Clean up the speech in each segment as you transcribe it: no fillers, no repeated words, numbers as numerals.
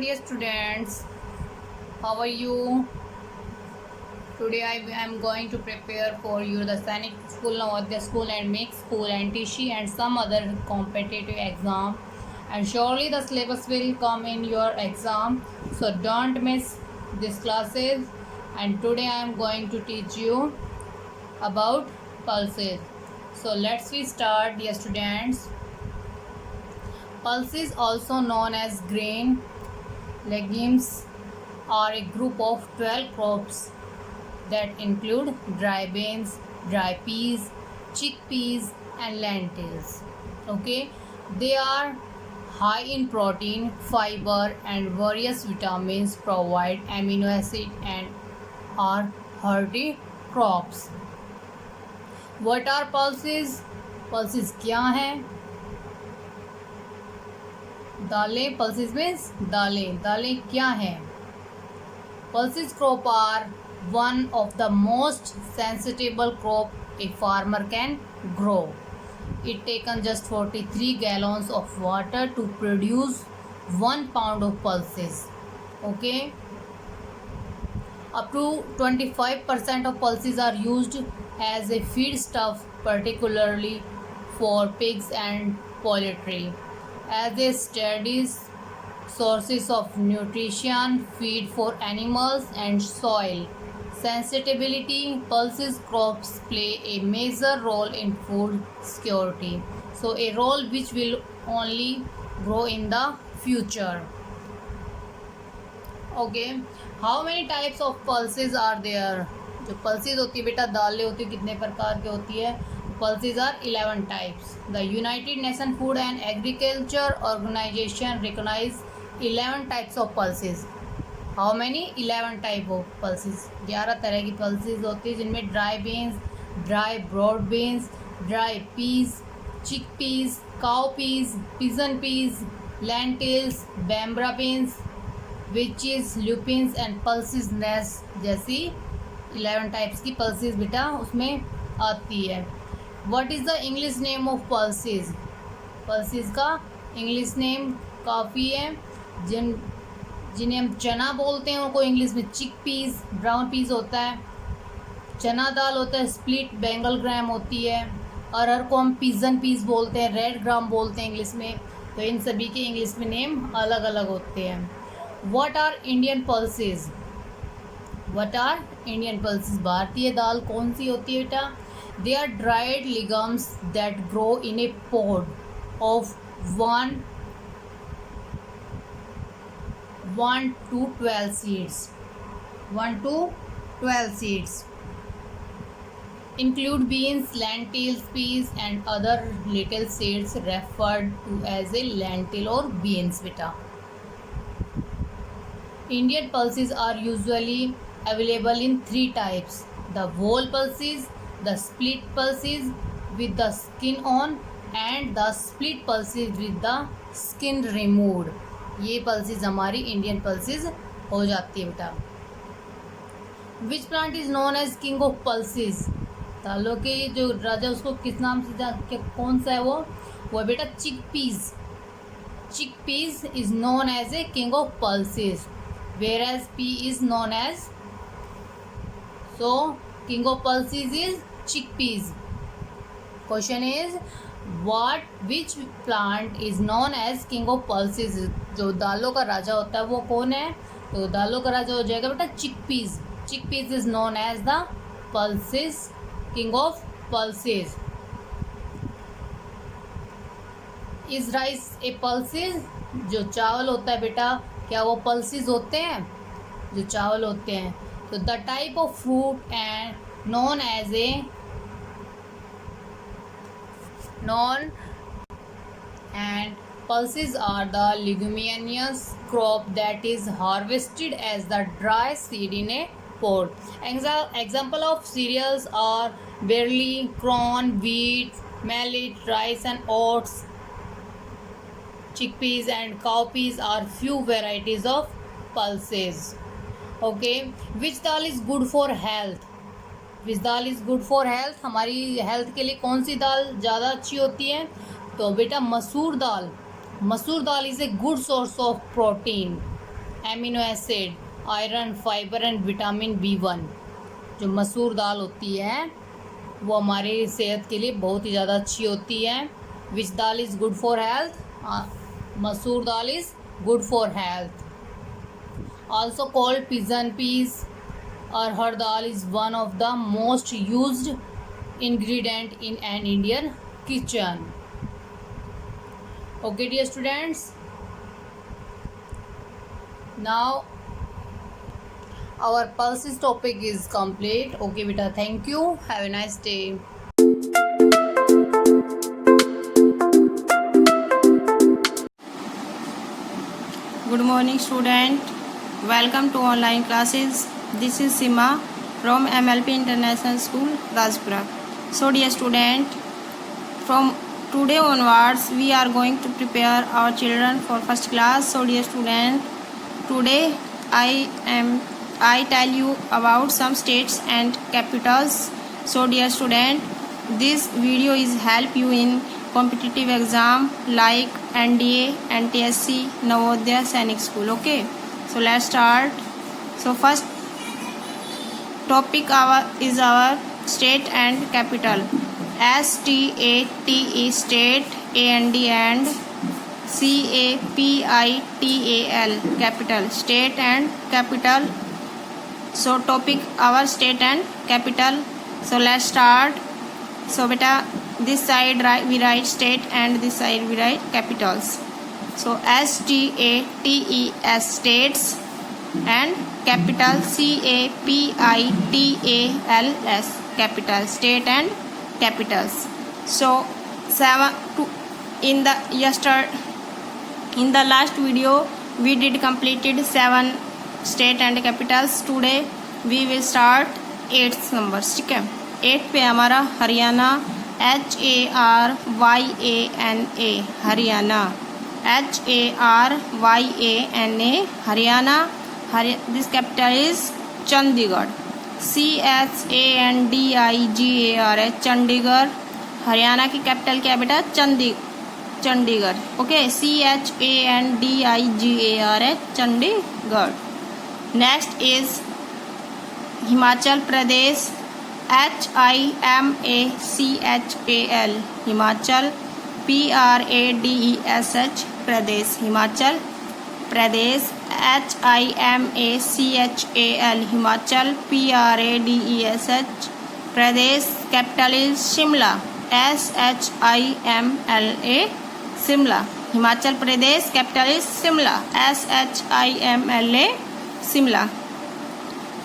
dear students. How are you? Today I am going to prepare for you the Sainik School, Navodaya School and Mix School and TC and some other competitive exam. And surely the syllabus will come in your exam. So don't miss these classes. And today I am going to teach you about pulses. So let's we start, dear students. Pulses, also known as grain, legumes, are a group of 12 crops that include dry beans, dry peas, chickpeas, and lentils. Okay, they are high in protein, fiber, and various vitamins, provide amino acid, and are hearty crops. What are pulses? Pulses क्या हैं? दालें. Pulses means दालें. दालें क्या हैं? Pulses crop are one of the most sensitive crop a farmer can grow. It takes just 43 gallons of water to produce 1 pound of pulses. Okay. Up to 25% of pulses are used as a feed stuff, particularly for pigs and poultry, as they steady sources of nutrition, feed for animals, and soil sensitivity. Pulses crops play a major role in food security. So a role which will only grow in the future. Okay, how many types of pulses are there? जो pulses होती है बेटा, दालें होती है, कितने प्रकार की होती है? Pulses are 11 types. The United Nations Food and Agriculture Organization recognize 11 types of pulses. How many? 11 type of pulses. 11 तरह की pulses होती है, जिनमें dry beans, dry broad beans, dry peas, chickpeas, cowpeas, pigeon peas, lentils, bambara beans, witches, lupins and pulses nest जैसी 11 types की pulses बेटा उसमें आती है. What is the English name of pulses? Pulses का English name काफ़ी है. जिन्हें हम चना बोलते हैं उनको इंग्लिश में चिक पीस, ब्राउन पीस होता है, चना दाल होता है, स्प्लिट बेंगल ग्राम होती है, अरहर को हम पिजन पीस बोलते हैं, रेड ग्राम बोलते हैं इंग्लिश में. तो इन सभी के इंग्लिश में नेम अलग अलग होते हैं. What are Indian pulses? What are Indian pulses? भारतीय दाल कौन सी होती है बेटा? They are dried legumes that grow in a pod of 1 to 12 seeds. 1 to 12 seeds include beans, lentils, peas and other little seeds referred to as a lentil or beans beta. Indian pulses are usually available in 3 types: the whole pulses, the split pulses with the skin on, and the split pulses with the skin removed. ये pulses हमारी Indian pulses हो जाती है बेटा. Which plant is known as king of pulses? दालों के जो राजा उसको किस नाम से कौन सा है वो बेटा chickpeas. Chickpeas is known as a king of pulses, whereas pea is known as. So king of pulses is chickpeas. Question is which plant is known as king of pulses? जो दालों का राजा होता है वो कौन है? तो दालों का राजा हो जाएगा बेटा chickpeas. Chickpeas is known as the pulses, king of pulses. Is rice a pulses? जो चावल होता है बेटा, क्या वो पल्सेस होते हैं? जो चावल होते हैं. तो the type of fruit and known as a and pulses are the leguminous crop that is harvested as the dry seed in a pod. Example of cereals are barley, corn, wheat, millet, rice and oats. Chickpeas and cowpeas are few varieties of pulses. Okay, which dal is good for health? Which dal is good for health? हमारी health के लिए कौन सी दाल ज़्यादा अच्छी होती है? तो बेटा masoor dal. Masoor dal is a good source of protein. Amino acid, iron, fibre and vitamin B1। जो मसूर दाल होती है वो हमारी सेहत के लिए बहुत ही ज़्यादा अच्छी होती है। Which dal is good for health? Masoor dal is good for health. Also called pigeon peas. Arhar dal is one of the most used ingredient in an Indian kitchen. Okay dear students, now our pulses topic is complete. Okay beta, thank you, have a nice day. Good morning student, welcome to online classes. This is Sima from MLP International School, Rajpura. So dear student, from today onwards we are going to prepare our children for first class. So dear student, today I tell you about some states and capitals. So dear student, this video is help you in competitive exam like NDA, NTSC, Navodaya, Sainik School. Okay, so let's start. So first topic is our state and capital. STATE state, AND and CAPITAL capital. State and capital. So topic our state and capital. So let's start. So beta, this side we write state and this side we write capitals. So STATES states and capital CAPITALS capital. State and capitals. So in the last video we did completed 7 state and capitals. Today we will start 8th number. ठीक है, 8 पे हमारा Haryana, HARYANA Haryana, HARYANA Haryana. This capital is Chandigarh. CHANDIGAR Chandigarh. Haryana की capital क्या है बेटा? Chandigarh. Okay, CHANDIGAR Chandigarh. Next is Himachal Pradesh, HIMACHAL Himachal, PRADESH Pradesh, Himachal Pradesh. HIMACHAL Himachal, PRADESH Pradesh. Capital is Shimla, SHIMLA Shimla. Himachal Pradesh capital is Shimla, SHIMLA Shimla.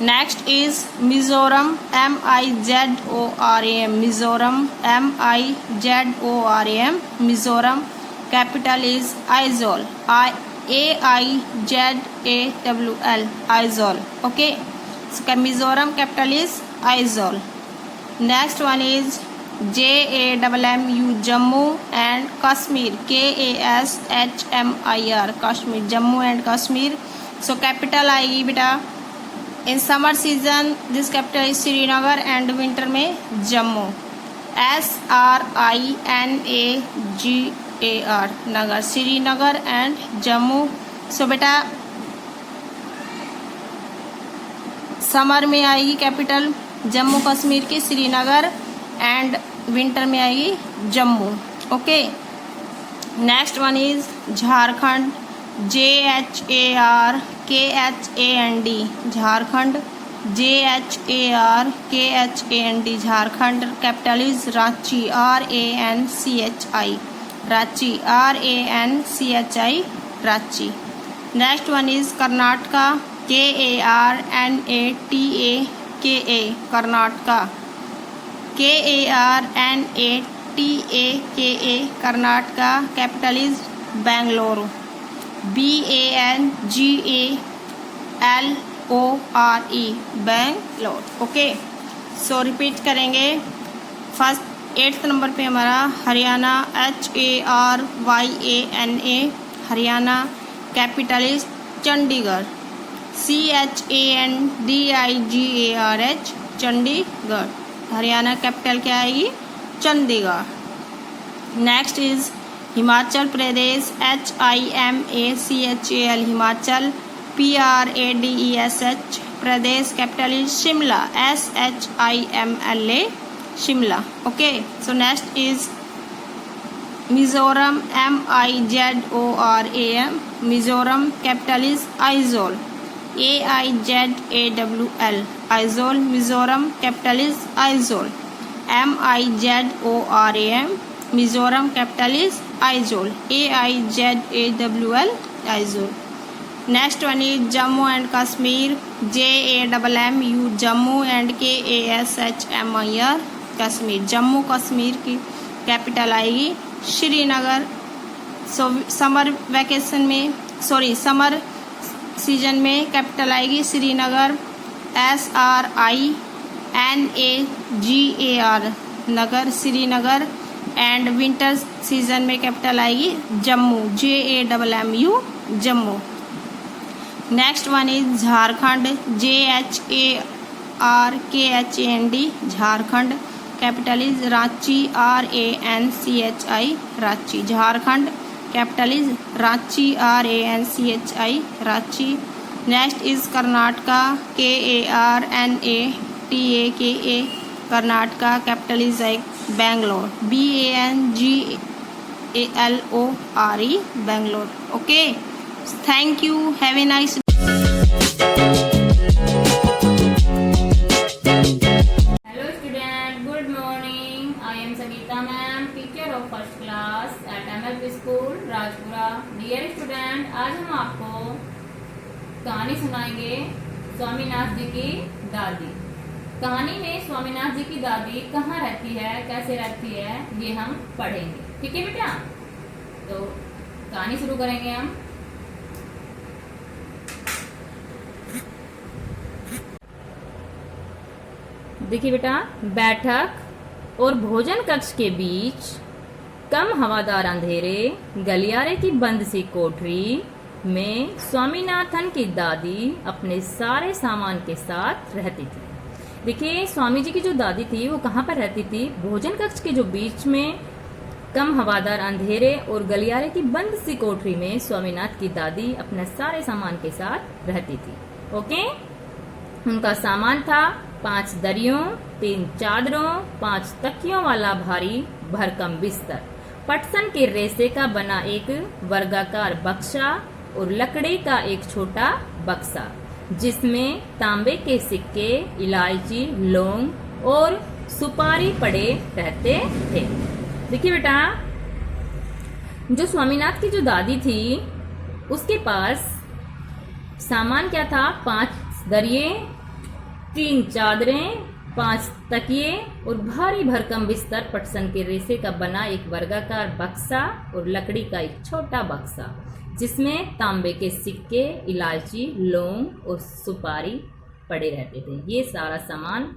Next is Mizoram, MIZORAM Mizoram, MIZORAM Mizoram. Capital is Aizawl, AIZAWL Aizawl. Okay, Mizoram capital is Aizawl. Next one is JAMMU Jammu and Kashmir, KASHMIR Kashmir, Jammu and Kashmir. So capital आएगी बेटा in summer season this capital is Srinagar and winter में Jammu, SRINAGAR नगर, Srinagar and Jammu. So बेटा summer में आएगी capital Jammu Kashmir की Srinagar and winter में आएगी Jammu. Okay, next one is Jharkhand, JHARKHAND Jharkhand, JHARKHAND Jharkhand. Capital is Ranchi, RANCHI Ranchi, RANCHI Ranchi. Next one is Karnataka, KARNATAKA Karnataka, KARNATAKA Karnataka. Capital is Bengaluru, BANGALORE Bangalore. Okay, so repeat करेंगे. First 8th number पे हमारा Haryana, HARYANA Haryana. Capital is Chandigarh, CHANDIGARH Chandigarh. Haryana capital क्या आएगी? Chandigarh. Next is Himachal Pradesh, HIMACHAL Himachal, PRADESH, Pradesh, capital is Shimla, SHIMLA, Shimla. Okay, so next is Mizoram, MIZORAM, Mizoram, capital is Aizawl, AIZAWL, Aizawl, Mizoram, capital is Aizawl, MIZORAM, Mizoram, capital is Aizawl, AIZAWL, Aizawl. Next one is Jammu and Kashmir, JAMMU, Jammu and KASHMIR, Kashmir, Jammu Kashmir की capital आएगी Srinagar. Summer vacation में summer season में capital आएगी Srinagar, SRINAGAR, नगर, Srinagar. And winter season में capital आएगी Jammu, JAMMU, Jammu. Next one is Jharkhand, JHARKHAND, Jharkhand, capital is Ranchi, RANCHI, Ranchi, Jharkhand, capital is Ranchi, RANCHI, Ranchi. Next is Karnataka, KARNATAKA, Karnataka, capital is Bangalore, BANGALORE, Bangalore. Okay, thank you, have a nice. Hello student, good morning. I am Sangeeta ma'am, teacher of first class at MLP school, Rajpura. Dear student, आज हम आपको कहानी सुनाएंगे स्वामीनाथ जी की दादी। कहानी में स्वामीनाथ जी की दादी कहाँ रहती है, कैसे रहती है, ये हम पढ़ेंगे। ठीक है बेटा, तो कहानी शुरू करेंगे हम। देखिए बेटा, बैठक और भोजन कक्ष के बीच कम हवादार अंधेरे गलियारे की बंद सी कोठरी में स्वामीनाथन की दादी अपने सारे सामान के साथ रहती थी। देखिए, स्वामी जी की जो दादी थी वो कहाँ पर रहती थी? भोजन कक्ष के जो बीच में कम हवादार अंधेरे और गलियारे की बंद सी कोठरी में स्वामीनाथ की दादी अपने सारे सामान के साथ रहती थी। ओके, उनका सामान था 5 दरियों, 3 चादरों, 5 तकियों वाला भारी भरकम बिस्तर, पटसन के रेशे का बना एक वर्गाकार बक्सा और लकड़ी का एक छोटा बक्सा जिसमें तांबे के सिक्के, इलायची, लौंग और सुपारी पड़े रहते थे। देखिए बेटा, जो स्वामीनाथ की जो दादी थी उसके पास सामान क्या था? 5 दरिये, 3 चादरें, 5 तकिए और भारी भरकम बिस्तर, पटसन के रेशे का बना एक वर्गाकार बक्सा और लकड़ी का एक छोटा बक्सा जिसमें तांबे के सिक्के, इलायची, लौंग और सुपारी पड़े रहते थे। ये सारा सामान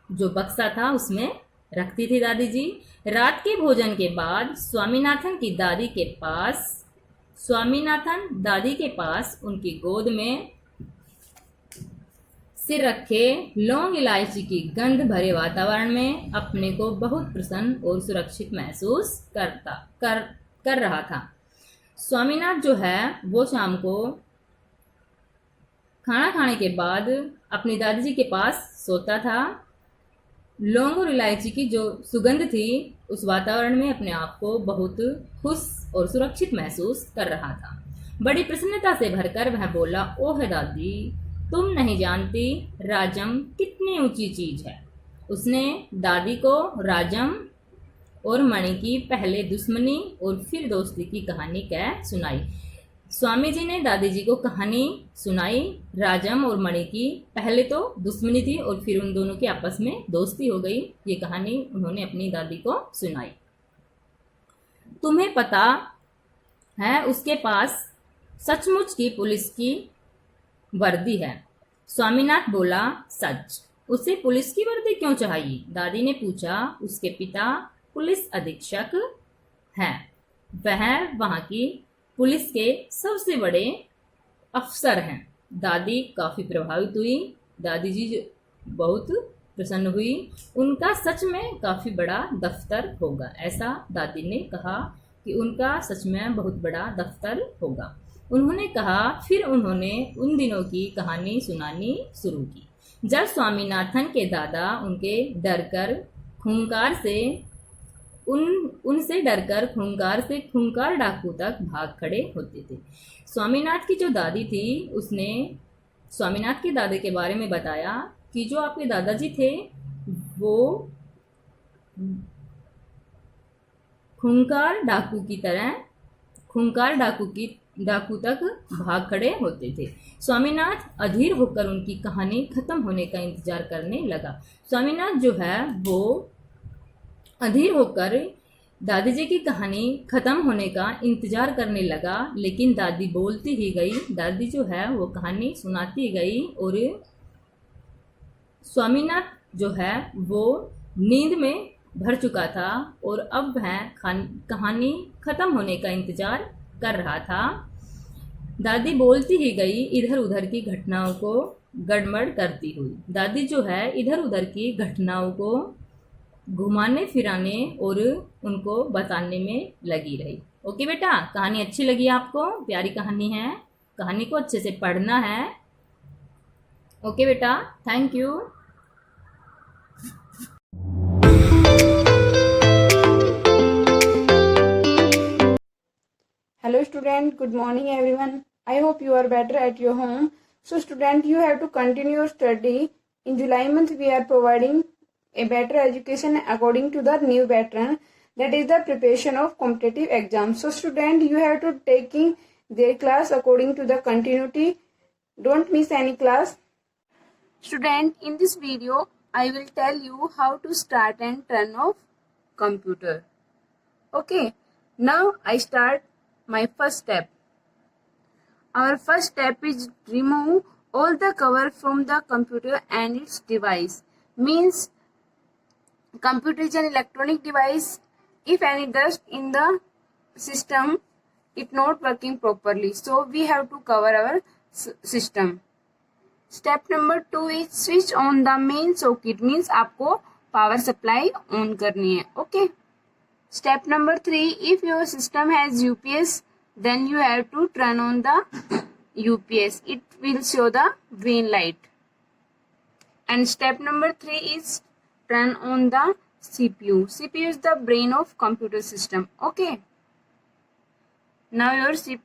जो बक्सा था उसमें रखती थी दादी जी। रात के भोजन के बाद स्वामीनाथन दादी के पास उनकी गोद में सिर रखे लौंग इलायची की गंध भरे वातावरण में अपने को बहुत प्रसन्न और सुरक्षित महसूस कर रहा था। स्वामीनाथ जो है वो शाम को खाना खाने के बाद अपनी दादी जी के पास सोता था। लौंग और इलायची की जो सुगंध थी उस वातावरण में अपने आप को बहुत खुश और सुरक्षित महसूस कर रहा था। बड़ी प्रसन्नता से भरकर वह बोला, ओह दादी, तुम नहीं जानती राजम कितनी ऊंची चीज है। उसने दादी को राजम और मणि की पहले दुश्मनी और फिर दोस्ती की कहानी कह सुनाई। स्वामी जी ने दादी जी को कहानी सुनाई राजम और मणि की। पहले तो दुश्मनी थी और फिर उन दोनों की आपस में दोस्ती हो गई। ये कहानी उन्होंने अपनी दादी को सुनाई। तुम्हें पता है उसके पास सचमुच की पुलिस की वर्दी है। स्वामीनाथ बोला, सच? उसे पुलिस की वर्दी क्यों चाहिए? दादी ने पूछा। उसके पिता पुलिस अधीक्षक हैं। वह वहां की पुलिस के सबसे बड़े अफसर हैं। दादी काफी प्रभावित हुई। दादी जी बहुत प्रसन्न हुई। उनका सच में काफी बड़ा दफ्तर होगा, ऐसा दादी ने कहा कि उनका सच में बहुत बड़ा दफ्तर होगा। उन्होंने कहा। फिर उन्होंने उन दिनों की कहानी सुनानी शुरू की जब स्वामीनाथन के दादा उनके डरकर खूंखार से उनसे डरकर खूंखार डाकू तक भाग खड़े होते थे। स्वामीनाथ की जो दादी थी उसने स्वामीनाथ के दादे के बारे में बताया कि जो आपके दादाजी थे वो खूंखार डाकू तक भाग खड़े होते थे। स्वामीनाथ अधीर होकर उनकी कहानी खत्म होने का इंतजार करने लगा। स्वामीनाथ जो है वो अधीर होकर दादी जी की कहानी खत्म होने का इंतजार करने लगा, लेकिन दादी बोलती ही गई। दादी जो है वो कहानी सुनाती गई और स्वामीनाथ जो है वो नींद में भर चुका था और अब वह कहानी खत्म होने का इंतजार कर रहा था। दादी बोलती ही गई इधर उधर की घटनाओं को गड़बड़ करती हुई। दादी जो है इधर उधर की घटनाओं को घुमाने फिराने और उनको बताने में लगी रही। ओके बेटा, कहानी अच्छी लगी आपको? प्यारी कहानी है, कहानी को अच्छे से पढ़ना है। ओके बेटा, thank you. Hello student, good morning everyone. I hope you are better at your home. So student, you have to continue your study. In July month we are providing a better education according to the new pattern, that is the preparation of competitive exams. So student, you have to taking their class according to the continuity. Don't miss any class. Student, in this video I will tell you how to start and turn off computer. Okay, now I start my first step. Our first step is remove all the cover from the computer and its device. Means computer is an electronic device. If any dust in the system, it not working properly. So we have to cover our system. Step number 2 is switch on the main socket. Means आपको power supply on करनी है. Okay. Step number 3, if your system has UPS, then you have to turn on the UPS. It will show the green light. And step number 3 is turn on the CPU. CPU is the brain of computer system. Okay. Now your CPU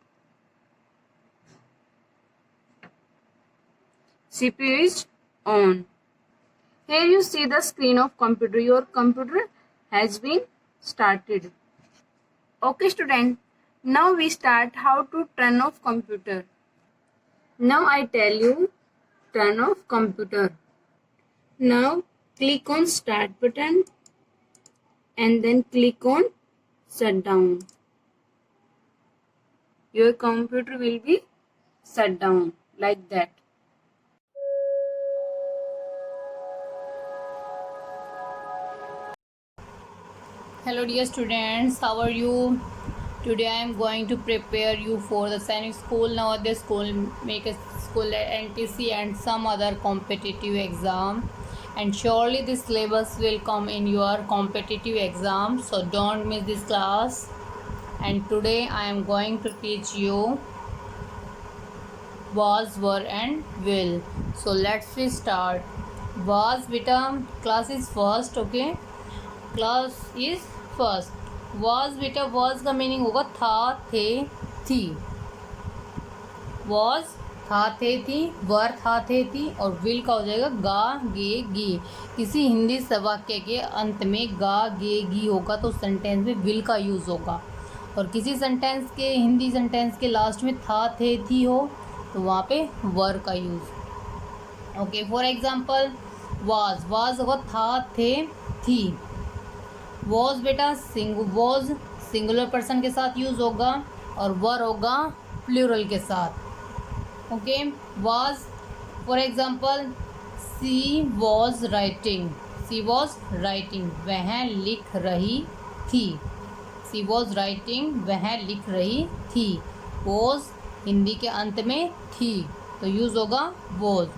is on. Here you see the screen of computer. Your computer has been started. Okay student, now we start how to turn off computer. Now I tell you turn off computer. Now click on start button and then click on shut down. Your computer will be shut down like that. Hello dear students, how are you? Today I am going to prepare you for the Sainik School, Navodaya School, Make a School, NTC and some other competitive exam. And surely this syllabus will come in your competitive exam, so don't miss this class. And today I am going to teach you was, were and will. So let's start. Was beta class is first, okay? Class is first. Was बेटा was का meaning होगा था, थे, थी. Was था, थे, थी. वर था, थे, थी. और विल का हो जाएगा गा, गे, गी. किसी हिंदी वाक्य के अंत में गा, गे, गी होगा तो सेंटेंस में विल का यूज़ होगा. और किसी सेंटेंस के हिंदी सेंटेंस के लास्ट में था, थे, थी हो तो वहाँ पे वर का use. Okay, for example was होगा था, थे, थी. वॉज बेटा वॉज सिंगुलर पर्सन के साथ यूज़ होगा और वर होगा प्लूरल के साथ. Okay, was for example she was writing. She was writing, वह लिख रही थी. सी वॉज राइटिंग, वह लिख रही थी. वॉज हिंदी के अंत में थी तो यूज़ होगा वॉज.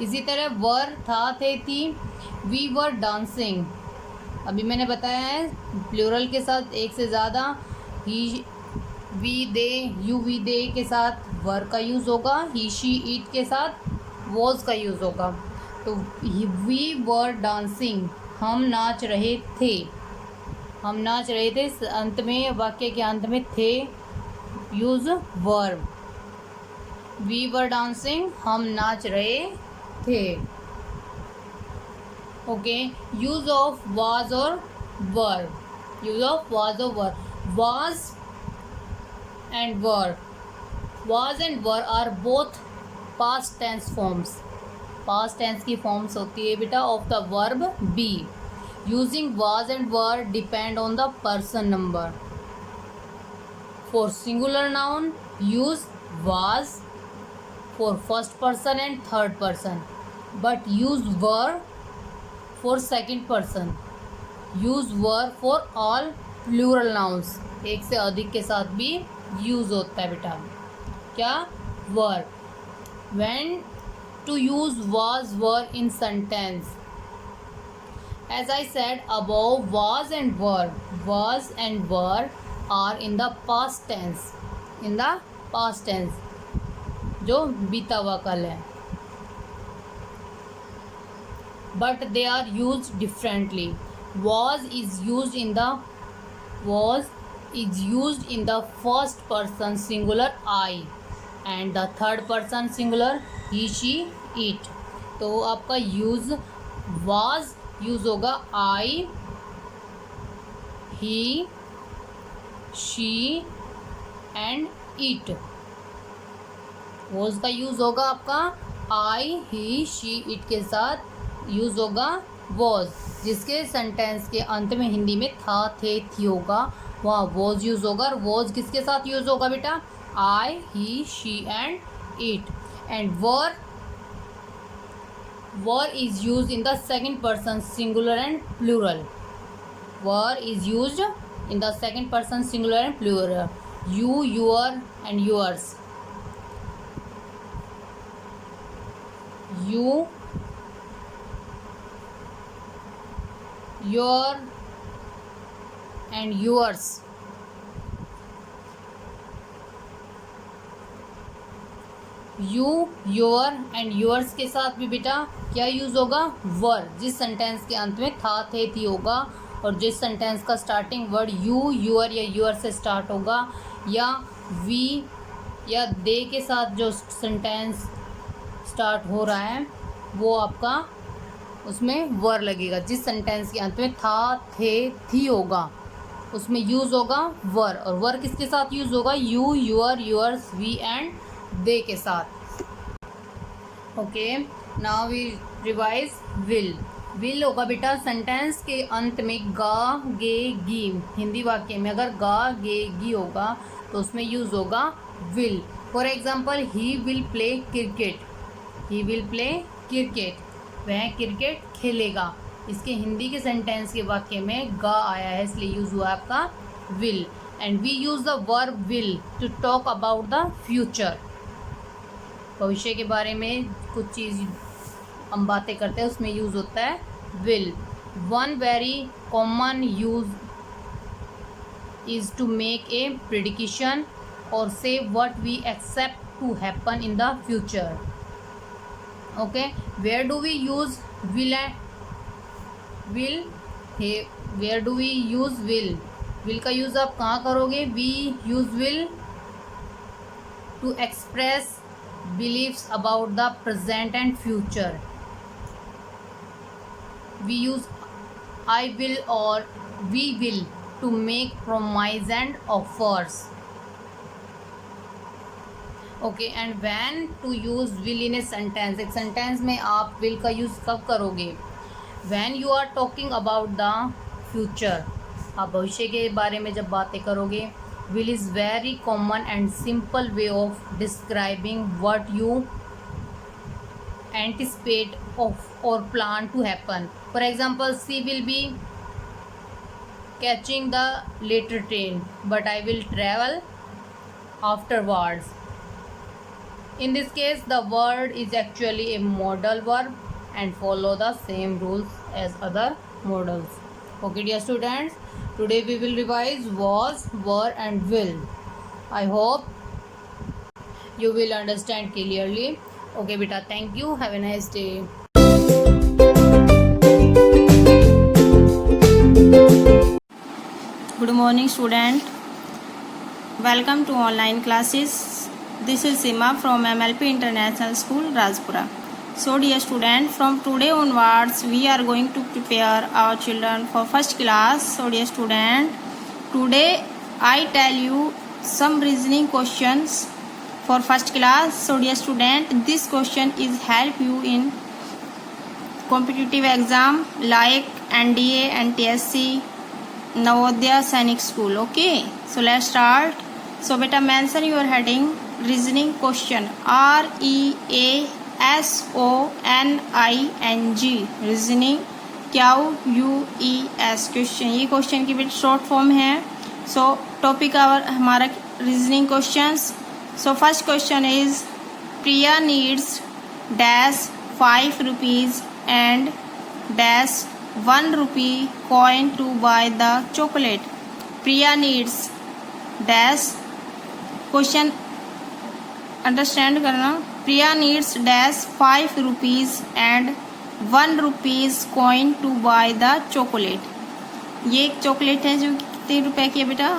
इसी तरह वर था, थे, थी. वी वर डांसिंग, अभी मैंने बताया है प्लूरल के साथ एक से ज़्यादा ही वी दे, यू वी दे के साथ वर का यूज़ होगा, ही शी इट के साथ वॉज का यूज़ होगा। तो वी वर डांसिंग, हम नाच रहे थे, हम नाच रहे थे, अंत में वाक्य के अंत में थे use verb. We were dancing, हम नाच रहे थे। ओके, यूज ऑफ वाज और वर, यूज ऑफ वाज और were, was and were, was and were are both past tense forms, past tense की फॉर्म्स होती है बेटा of the verb be. Using was and were depend on the person number. For singular noun use was for first person and third person, but use were for second person. use were for all plural nouns, एक से अधिक के साथ भी use होता है बेटा क्या, were. when to use was were in sentence, as I said above, was and were are in the past tense, in the past tense जो बीता हुआ कल है, but they are use differently. was is used in the first person singular I and the third person singular he she it। तो आपका use was use होगा I, he, she and it। Was का use होगा आपका आई, he, she, it के साथ use होगा was, जिसके सेंटेंस के अंत में हिंदी में था, थे, थी होगा, वहाँ वॉज यूज़ होगा। और वॉज किसके साथ यूज़ होगा बेटा, I, he, she and it. And were is use in the second person singular and plural, were is use in the second person singular and plural. You, your and yours, you, your and yours। you, your and yours के साथ भी बेटा क्या use होगा, वर, जिस sentence के अंत में था, थे, थी होगा, और जिस सेंटेंस का स्टार्टिंग वर्ड यू, यूअर या यूअर से स्टार्ट होगा, या वी या दे के साथ जो सेंटेंस स्टार्ट हो रहा है वो आपका उसमें वर लगेगा। जिस सेंटेंस के अंत में था, थे, थी होगा उसमें यूज़ होगा वर। और वर किसके साथ यूज़ होगा, you, your, yours, we and they के साथ। Okay, now we revise will. Will होगा बेटा सेंटेंस के अंत में गा, गे, गी, हिंदी वाक्य में अगर गा, गे, गी होगा तो उसमें यूज़ होगा will. For example, he will play cricket, he will play cricket, वह क्रिकेट खेलेगा। इसके हिंदी के सेंटेंस के वाक्य में गा आया है इसलिए यूज़ हुआ आपका will. And we use the verb will to talk about the future, भविष्य के बारे में कुछ चीज़ हम बातें करते हैं उसमें यूज़ होता है will. One very common use is to make a prediction or say what we except to happen in the future. Okay, where do we use will will, where do we use will, will का use आप कहाँ करोगे, we use will to express beliefs about the present and future. We use I will or we will to make promise and offers। Okay, and when to use will in a sentence, एक sentence में आप will का use कब करोगे, when you are talking about the future, आप भविष्य के बारे में जब बातें करोगे। Will is very common and simple way of describing what you anticipate of or plan to happen. For example, she will be catching the later train, but I will travel afterwards. In this case, the word is actually a modal verb and follow the same rules as other modals. Okay, dear students, today we will revise was, were and will. I hope you will understand clearly. Okay beta, thank you, have a nice day. Good morning, student. Welcome to online classes. This is Sima from MLP International School, Rajpura. So, dear student, from today onwards, we are going to prepare our children for first class. So, dear student, today I tell you some reasoning questions for first class. So, dear student, this question is help you in competitive exam like NDA, NTSC, Navodaya Sainik School. Okay, so let's start. So beta, mention your heading reasoning question. REASONING reasoning QUES question. ये question की bit short form है. सो topic हमारा reasoning questions. So first question is Priya needs dash 5 rupees and dash 1 rupee coin to buy the chocolate. Priya needs dash. Question understand करना. प्रिया needs dash 5 rupees and 1 rupees coin to buy the chocolate. ये एक chocolate है जो कितने रुपए की है बेटा?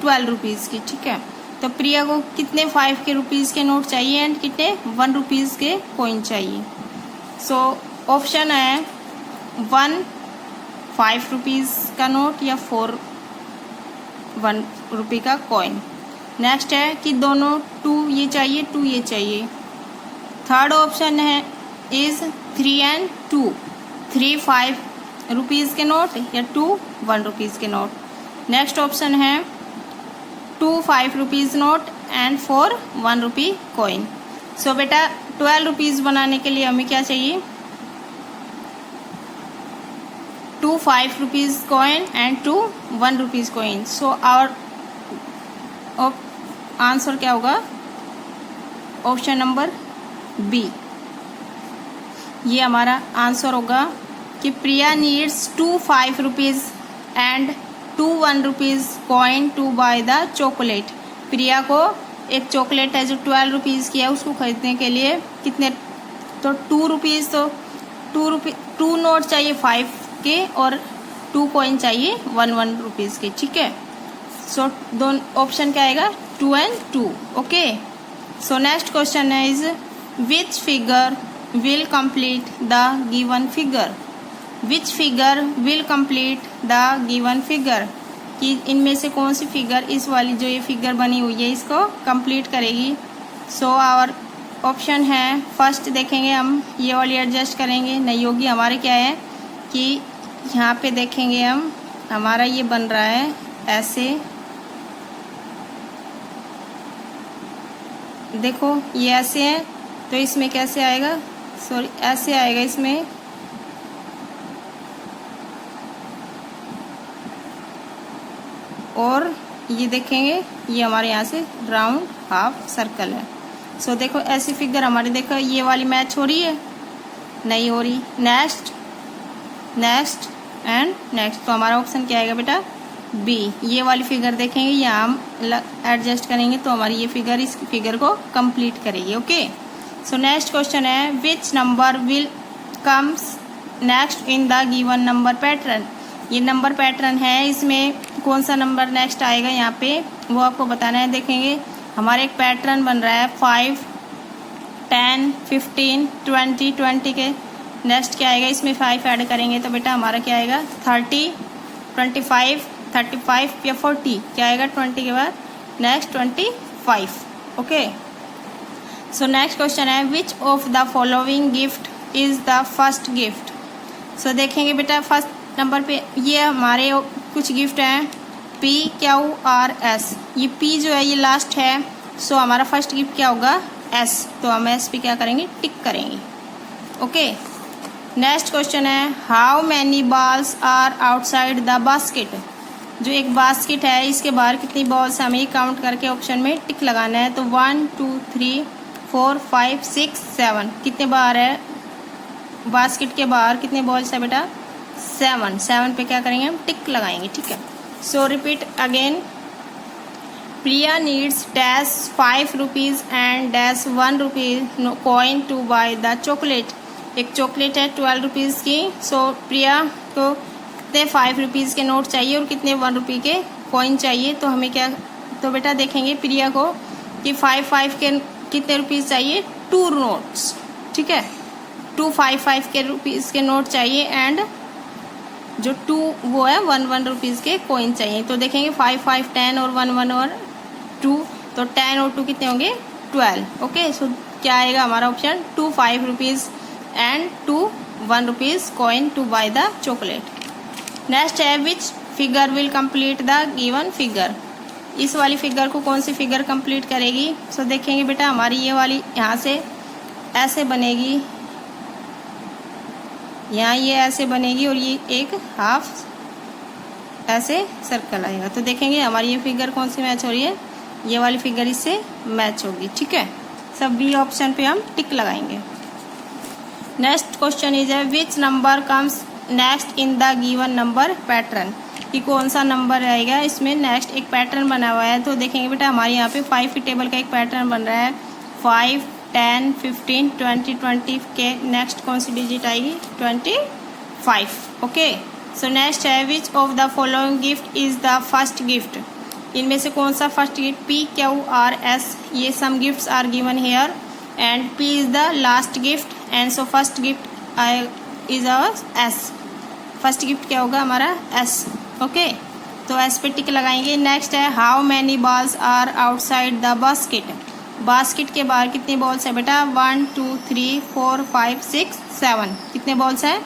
12 rupees की. ठीक है, तो प्रिया को कितने 5 के रुपीज़ के नोट चाहिए एंड कितने 1 rupees के कॉइन चाहिए. सो ऑप्शन है 1 5 rupees का नोट या 4 1 rupee का कॉइन. नेक्स्ट है कि दोनों 2 ये चाहिए 2 ये चाहिए. थर्ड ऑप्शन है इज 3 and 2. 3 5 rupees के नोट या 2 1 rupees के नोट. नेक्स्ट ऑप्शन है 2 5 rupees note and 4 1 rupee coin. So बेटा 12 rupees बनाने के लिए हमें क्या चाहिए? 2 5 rupees coin and 2 1 rupees coin. So our answer क्या होगा? Option number B. ये हमारा आंसर होगा कि Priya needs 2 5 rupees and 2 1 rupees coin to buy the chocolate. प्रिया को एक चॉकलेट है जो 12 rupees की है, उसको खरीदने के लिए कितने? तो 2 rupees, तो 2 नोट चाहिए 5 के और 2 कॉइन चाहिए 1 1 rupees के. ठीक है, सो दोनों ऑप्शन क्या आएगा? 2 and 2. Okay, so next question है is which figure will complete the given figure. Which figure will complete the given figure, कि इनमें से कौन सी फिगर इस वाली जो ये फिगर बनी हुई है इसको कंप्लीट करेगी. सो आवर ऑप्शन है फर्स्ट देखेंगे हम, ये वाली एडजस्ट करेंगे नहीं होगी. हमारे क्या है कि यहाँ पे देखेंगे हम, हमारा ये बन रहा है ऐसे. देखो ये ऐसे है, तो इसमें कैसे आएगा? सॉरी, ऐसे आएगा इसमें. और ये देखेंगे ये हमारे यहाँ से राउंड हाफ सर्कल है. सो देखो ऐसी फिगर हमारी, देखो ये वाली मैच हो रही है? नहीं हो रही. Next next and next. तो हमारा ऑप्शन क्या आएगा बेटा? बी. ये वाली फिगर देखेंगे, यहाँ हम एडजस्ट करेंगे तो हमारी ये फिगर इस फिगर को कंप्लीट करेगी. ओके, सो नेक्स्ट क्वेश्चन है which number will comes next in the given number pattern. ये नंबर पैटर्न है, इसमें कौन सा नंबर नेक्स्ट आएगा यहाँ पे वो आपको बताना है. देखेंगे हमारे एक पैटर्न बन रहा है 5 10 15 20 20 के. नेक्स्ट क्या आएगा? इसमें 5 ऐड करेंगे तो बेटा हमारा क्या आएगा? 30 25 35 या 40. क्या आएगा 20 के बाद? Next 25. Okay, so next question है which of the following gift is the first gift. So देखेंगे बेटा फर्स्ट नंबर पे ये हमारे कुछ गिफ्ट हैं PQRS. ये P जो है ये लास्ट है, सो हमारा फर्स्ट गिफ्ट क्या होगा? S. तो हम S पे क्या करेंगे? टिक करेंगे. ओके, नेक्स्ट क्वेश्चन है how many balls are outside the basket. जो एक बास्केट है इसके बाहर कितनी बॉल्स हमें काउंट करके ऑप्शन में टिक लगाना है. तो 1 2 3 4 5 6 7. कितने बाहर है? बास्केट के बाहर कितने बॉल्स है बेटा? 7. 7 पे क्या करेंगे? हम टिक लगाएंगे. ठीक है, सो repeat again Priya needs dash 5 rupees and dash 1 rupee coin to buy the chocolate. एक चॉकलेट है 12 रुपीज़ की. सो प्रिया को कितने 5 रुपीज़ के नोट चाहिए और कितने 1 रुपी के कॉइन चाहिए. तो हमें क्या, तो बेटा देखेंगे प्रिया को कि 5 के कितने रुपीज़ चाहिए, 2 नोट्स. ठीक है, 2 5 के रुपीज़ के नोट चाहिए एंड जो 2 वो है 1 रुपीज़ के कॉइन चाहिए. तो देखेंगे 5 10 और 1 और 2. तो 10 और 2 कितने होंगे, 12. ओके, सो क्या आएगा हमारा option, 2 5 rupees and 2 1 rupees coin to buy the chocolate. Next है which figure will complete the given figure. इस वाली फिगर को कौन सी फिगर कंप्लीट करेगी. सो देखेंगे बेटा हमारी ये वाली यहाँ से ऐसे बनेगी, यहाँ ये ऐसे बनेगी और ये एक हाफ ऐसे सर्कल आएगा. तो देखेंगे हमारी ये फिगर कौन सी मैच हो रही है, ये वाली फिगर इससे मैच होगी. ठीक है, सब बी ऑप्शन पे हम टिक लगाएंगे. नेक्स्ट क्वेश्चन इज है which number comes next in the given number pattern. कि कौन सा नंबर रहेगा इसमें नेक्स्ट एक पैटर्न बना हुआ है. तो देखेंगे बेटा हमारे यहाँ पे 5 की टेबल का एक पैटर्न बन रहा है. 5 10 15 20 20 के नेक्स्ट कौन सी डिजिट आएगी, 25. ओके, सो नेक्स्ट है which of the following gift is the first gift. इनमें से कौन सा फर्स्ट गिफ्ट, PQRS, ये some gifts are given here and P is the last gift and so first gift is our S. First gift क्या होगा हमारा S. Okay, तो S पे टिक लगाएंगे. नेक्स्ट है how many balls are outside the basket. Basket के बाहर कितनी बॉल्स है बेटा, 1 2 3 4 5 6 7. कितने बॉल्स हैं,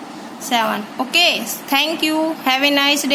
7. Okay, thank you, have a nice day.